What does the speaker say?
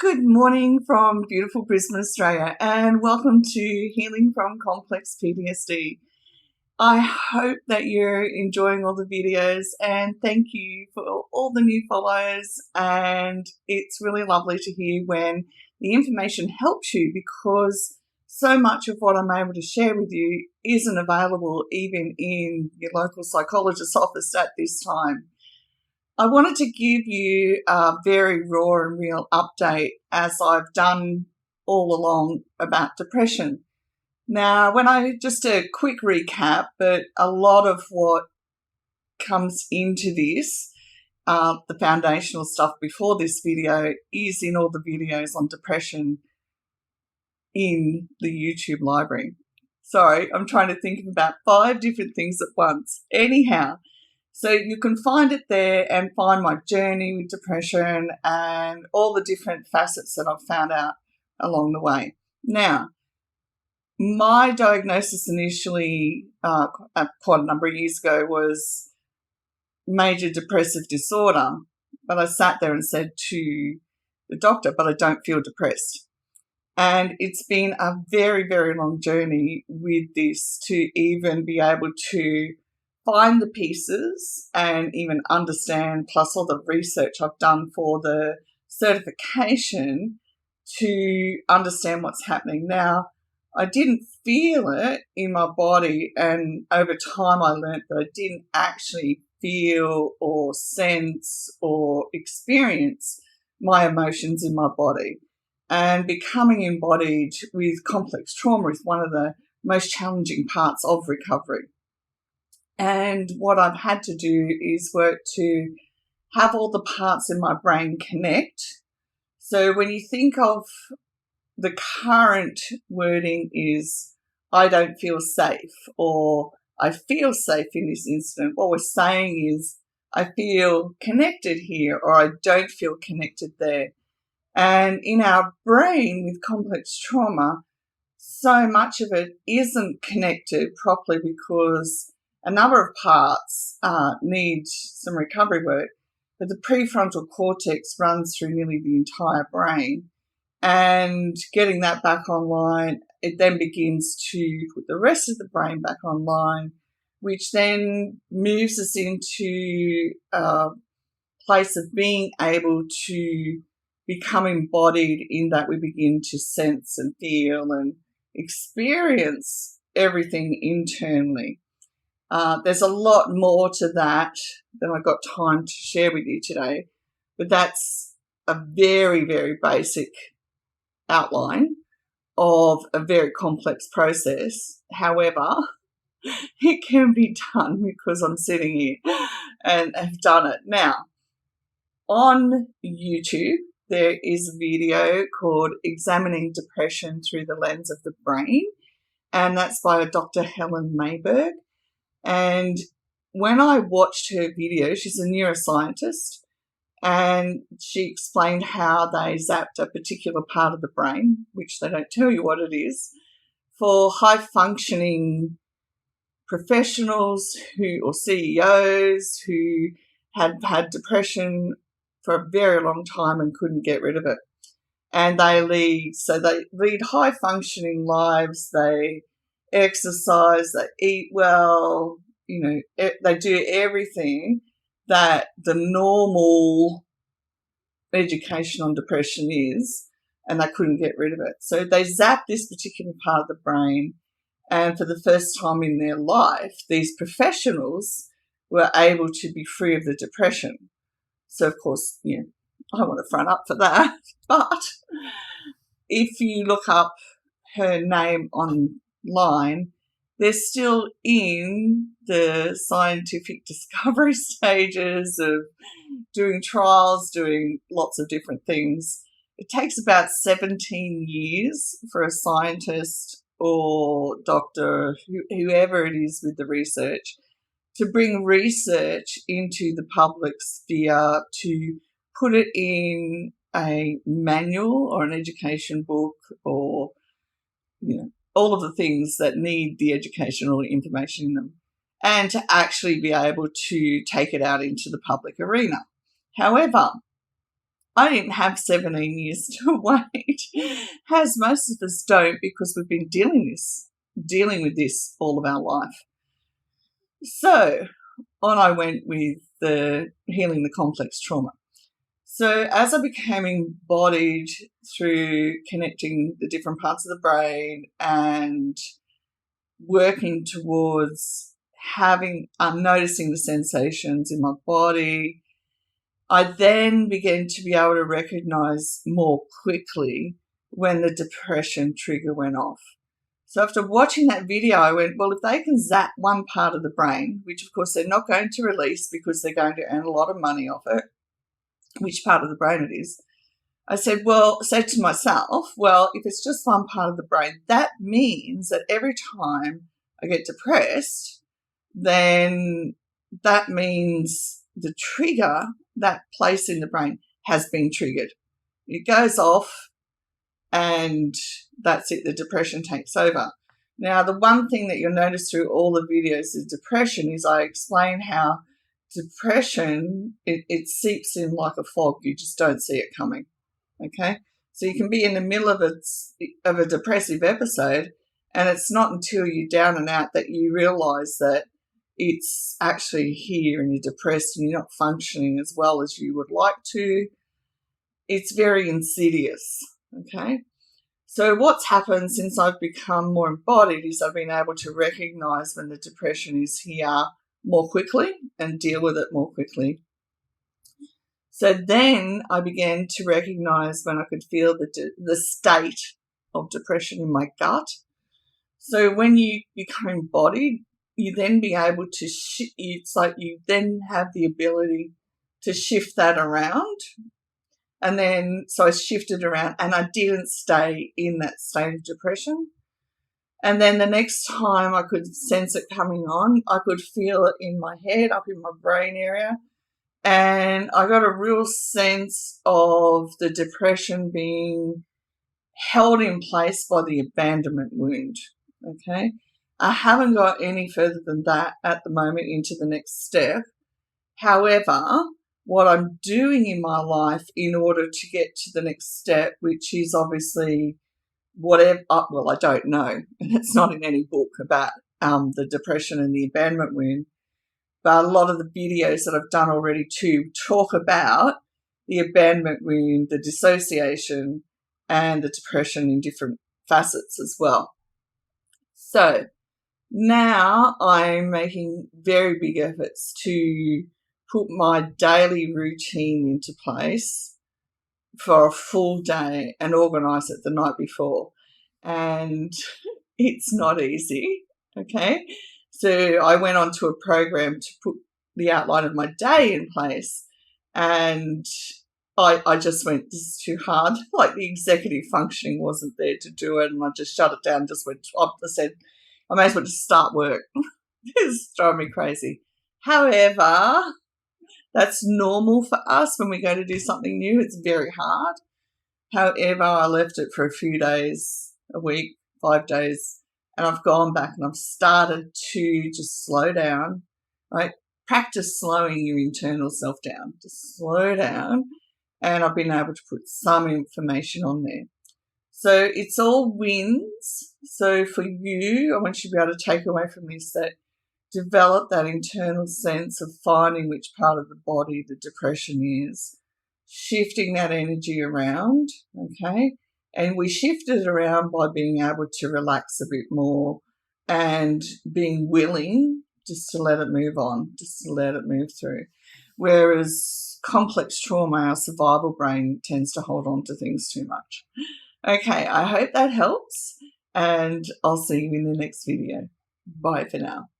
Good morning from beautiful Brisbane, Australia, and welcome to Healing from Complex PTSD. I hope that you're enjoying all the videos, and thank you for all the new follows. And it's really lovely to hear when the information helps you, because so much of what I'm able to share with you isn't available even in your local psychologist's office at this time. I wanted to give you a very raw and real update, as I've done all along, about depression. Now, just a quick recap, but a lot of what comes into this, the foundational stuff before this video, is in all the videos on depression in the YouTube library. Sorry, I'm trying to think of about 5 different things at once. Anyhow, so you can find it there and find my journey with depression and all the different facets that I've found out along the way. Now, my diagnosis initially, quite a number of years ago, was major depressive disorder. But I sat there and said to the doctor, but I don't feel depressed. And it's been a very, very long journey with this to even be able to find the pieces and even understand, plus all the research I've done for the certification to understand what's happening. Now, I didn't feel it in my body, and over time I learned that I didn't actually feel or sense or experience my emotions in my body. And becoming embodied with complex trauma is one of the most challenging parts of recovery. And what I've had to do is work to have all the parts in my brain connect. So when you think of the current wording is, I don't feel safe, or I feel safe in this incident, what we're saying is, I feel connected here, or I don't feel connected there. And in our brain with complex trauma, so much of it isn't connected properly because a number of parts need some recovery work, but the prefrontal cortex runs through nearly the entire brain. And getting that back online, it then begins to put the rest of the brain back online, which then moves us into a place of being able to become embodied, in that we begin to sense and feel and experience everything internally. There's a lot more to that than I've got time to share with you today, but that's a very, very basic outline of a very complex process. However, it can be done because I'm sitting here and have done it. Now, on YouTube, there is a video called Examining Depression Through the Lens of the Brain, and that's by Dr. Helen Mayberg. And when I watched her video, she's a neuroscientist, and she explained how they zapped a particular part of the brain, which they don't tell you what it is, for high-functioning professionals or CEOs who had had depression for a very long time and couldn't get rid of it. And they lead high-functioning lives, they exercise, they eat well, they do everything that the normal education on depression is, and they couldn't get rid of it. So they zapped this particular part of the brain, and for the first time in their life, these professionals were able to be free of the depression. So, of course, I want to front up for that. But if you look up her name online, they're still in the scientific discovery stages of doing trials, doing lots of different things. It takes about 17 years for a scientist or doctor, whoever it is with the research, to bring research into the public sphere, to put it in a manual or an education book, or all of the things that need the educational information in them, and to actually be able to take it out into the public arena. However, I didn't have 17 years to wait, as most of us don't, because we've been dealing with this all of our life. So on I went with the healing the complex trauma. So as I became embodied through connecting the different parts of the brain and working towards noticing the sensations in my body, I then began to be able to recognize more quickly when the depression trigger went off. So after watching that video, I went, well, if they can zap one part of the brain, which of course they're not going to release because they're going to earn a lot of money off it, which part of the brain it is, I said to myself, well, if it's just one part of the brain, that means that every time I get depressed, then that means the trigger, that place in the brain, has been triggered. It goes off and that's it, the depression takes over. Now, the one thing that you'll notice through all the videos of depression is I explain how depression, it seeps in like a fog. You just don't see it coming, okay? So you can be in the middle of a depressive episode, and it's not until you're down and out that you realise that it's actually here and you're depressed and you're not functioning as well as you would like to. It's very insidious, okay? So what's happened since I've become more embodied is I've been able to recognise when the depression is here more quickly and deal with it more quickly. So then I began to recognise when I could feel the state of depression in my gut. So when you become embodied, you then be able to, it's like you then have the ability to shift that around. And then, so I shifted around and I didn't stay in that state of depression. And then the next time I could sense it coming on, I could feel it in my head, up in my brain area. And I got a real sense of the depression being held in place by the abandonment wound, okay? I haven't got any further than that at the moment into the next step. However, what I'm doing in my life in order to get to the next step, which is obviously whatever, well, I don't know, and it's not in any book about the depression and the abandonment wound, but a lot of the videos that I've done already too talk about the abandonment wound, the dissociation, and the depression in different facets as well. So now I'm making very big efforts to put my daily routine into place for a full day and organise it the night before. And it's not easy, okay? So I went on to a program to put the outline of my day in place, and I just went, this is too hard. Like the executive functioning wasn't there to do it, and I just shut it down, just went up. I said, I may as well just start work. This is driving me crazy. However, that's normal for us when we go to do something new. It's very hard. However, I left it for a few days, a week, 5 days, and I've gone back and I've started to just slow down, right? Practice slowing your internal self down. Just slow down, and I've been able to put some information on there. So it's all wins. So for you, I want you to be able to take away from this that develop that internal sense of finding which part of the body the depression is, shifting that energy around, okay? And we shift it around by being able to relax a bit more and being willing just to let it move on, just to let it move through. Whereas complex trauma, our survival brain tends to hold on to things too much. Okay, I hope that helps, and I'll see you in the next video. Bye for now.